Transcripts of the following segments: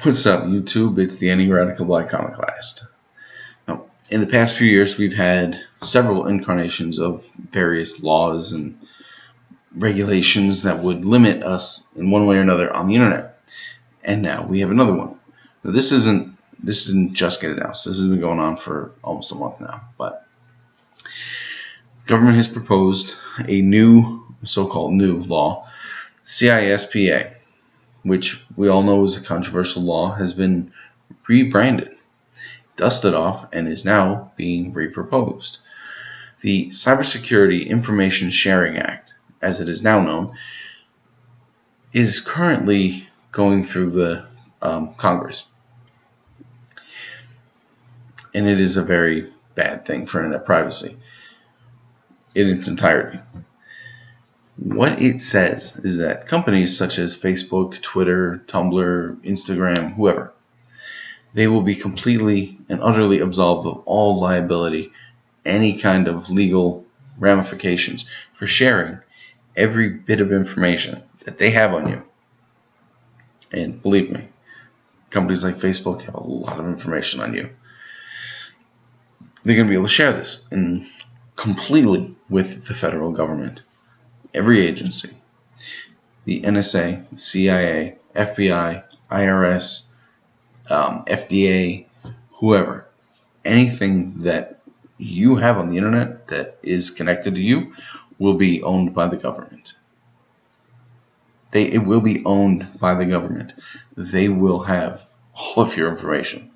What's up, YouTube? It's the Anti-Radical Iconoclast. Now, in the past few years, we've had several incarnations of various laws and regulations that would limit us in one way or another on the internet. And now we have another one. Now, this didn't just get announced. This has been going on for almost a month now. But government has proposed a new, so-called new law, CISPA, which we all know is a controversial law, has been rebranded, dusted off, and is now being reproposed. The Cybersecurity Information Sharing Act, as it is now known, is currently going through the Congress. And it is a very bad thing for internet privacy in its entirety. What it says is that companies such as Facebook, Twitter, Tumblr, Instagram, whoever, they will be completely and utterly absolved of all liability, any kind of legal ramifications for sharing every bit of information that they have on you. And believe me, companies like Facebook have a lot of information on you. They're going to be able to share this completely with the federal government. Every agency, the NSA, CIA, FBI, IRS, FDA, whoever, anything that you have on the internet that is connected to you will be owned by the government. It will be owned by the government. They will have all of your information.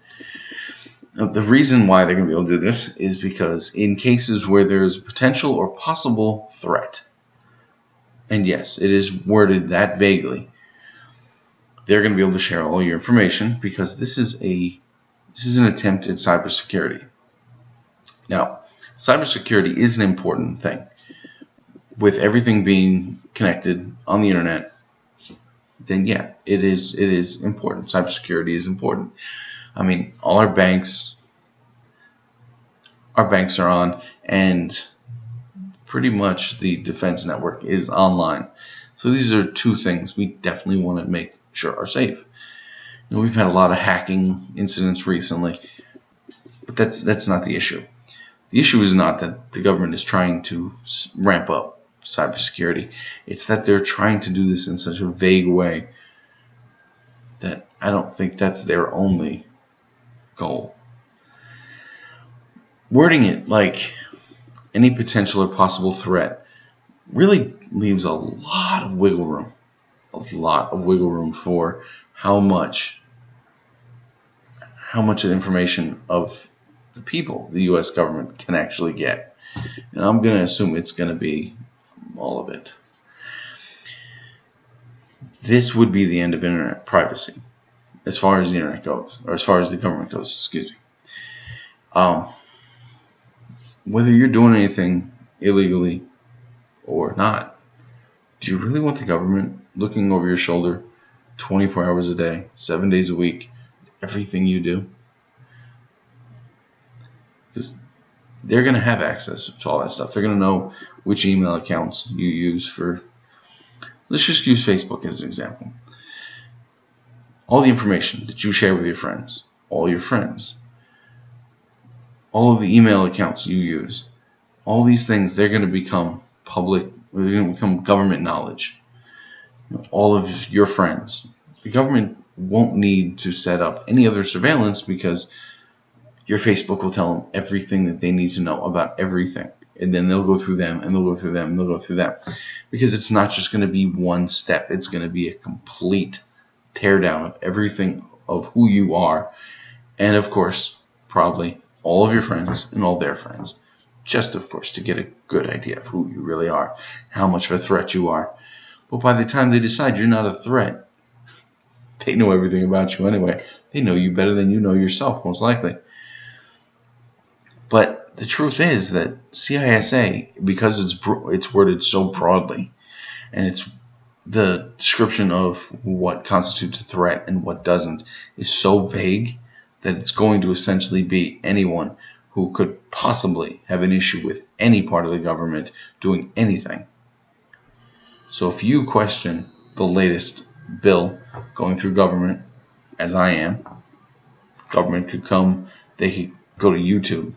Now, the reason why they're going to be able to do this is because in cases where there's potential or possible threat, and yes, it is worded that vaguely, they're going to be able to share all your information because this is an attempt at cybersecurity. Now, cybersecurity is an important thing. With everything being connected on the internet, then yeah, it is important. Cybersecurity is important. I mean, all our banks are on, and pretty much the defense network is online. So these are two things we definitely want to make sure are safe. You know, we've had a lot of hacking incidents recently, but that's not the issue. The issue is not that the government is trying to ramp up cybersecurity. It's that they're trying to do this in such a vague way that I don't think that's their only goal. Wording it like any potential or possible threat really leaves a lot of wiggle room for how much information of the people the U.S. government can actually get. And I'm going to assume it's going to be all of it. This would be the end of internet privacy, as far as the internet goes, or as far as the government goes, excuse me. Whether you're doing anything illegally or not, do you really want the government looking over your shoulder 24 hours a day, 7 days a week, everything you do? Because they're going to have access to all that stuff. They're going to know which email accounts you use for, let's just use Facebook as an example. All the information that you share with your friends, all your friends, all of the email accounts you use, all these things, they're going to become public, they're going to become government knowledge. You know, all of your friends. The government won't need to set up any other surveillance because your Facebook will tell them everything that they need to know about everything. And then they'll go through them, and they'll go through them, and they'll go through them. Because it's not just going to be one step. It's going to be a complete teardown of everything of who you are. And, of course, probably all of your friends and all their friends. Just, of course, to get a good idea of who you really are, how much of a threat you are. But by the time they decide you're not a threat, they know everything about you anyway. They know you better than you know yourself, most likely. But the truth is that CISA, because it's worded so broadly, and it's the description of what constitutes a threat and what doesn't is so vague that it's going to essentially be anyone who could possibly have an issue with any part of the government doing anything. So if you question the latest bill going through government, as I am. Government could come, they could go to YouTube.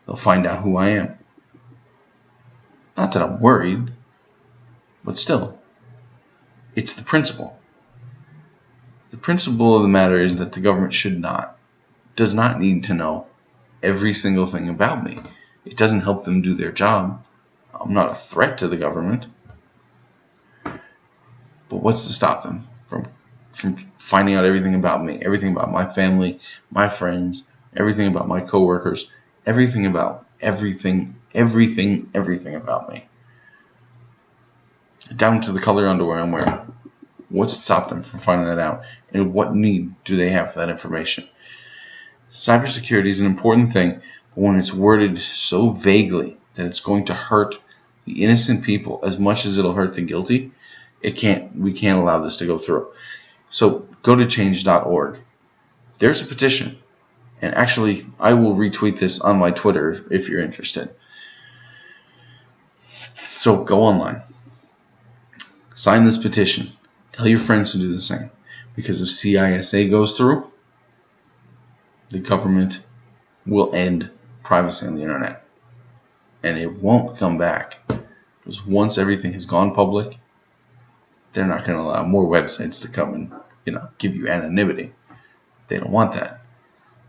They'll find out who I am. Not that I'm worried, but still, it's the principle. The principle of the matter is that the government does not need to know every single thing about me. It doesn't help them do their job. I'm not a threat to the government. But what's to stop them from finding out everything about me, everything about my family, my friends, everything about my coworkers, everything about everything about me, down to the color underwear I'm wearing? What's to stop them from finding that out? And what need do they have for that information? Cybersecurity is an important thing, but when it's worded so vaguely that it's going to hurt the innocent people as much as it'll hurt the guilty, we can't allow this to go through. So go to change.org. There's a petition. And actually, I will retweet this on my Twitter if you're interested. So go online. Sign this petition. Tell your friends to do the same. Because if CISA goes through, the government will end privacy on the internet. And it won't come back. Because once everything has gone public, they're not going to allow more websites to come and give you anonymity. They don't want that.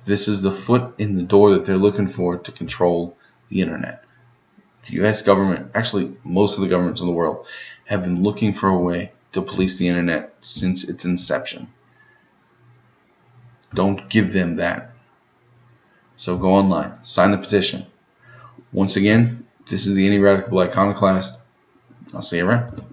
This is the foot in the door that they're looking for to control the internet. The U.S. government, actually most of the governments in the world, have been looking for a way to police the internet since its inception. Don't give them that. So go online, sign the petition. Once again, this is the Any Radical Iconoclast. I'll see you around.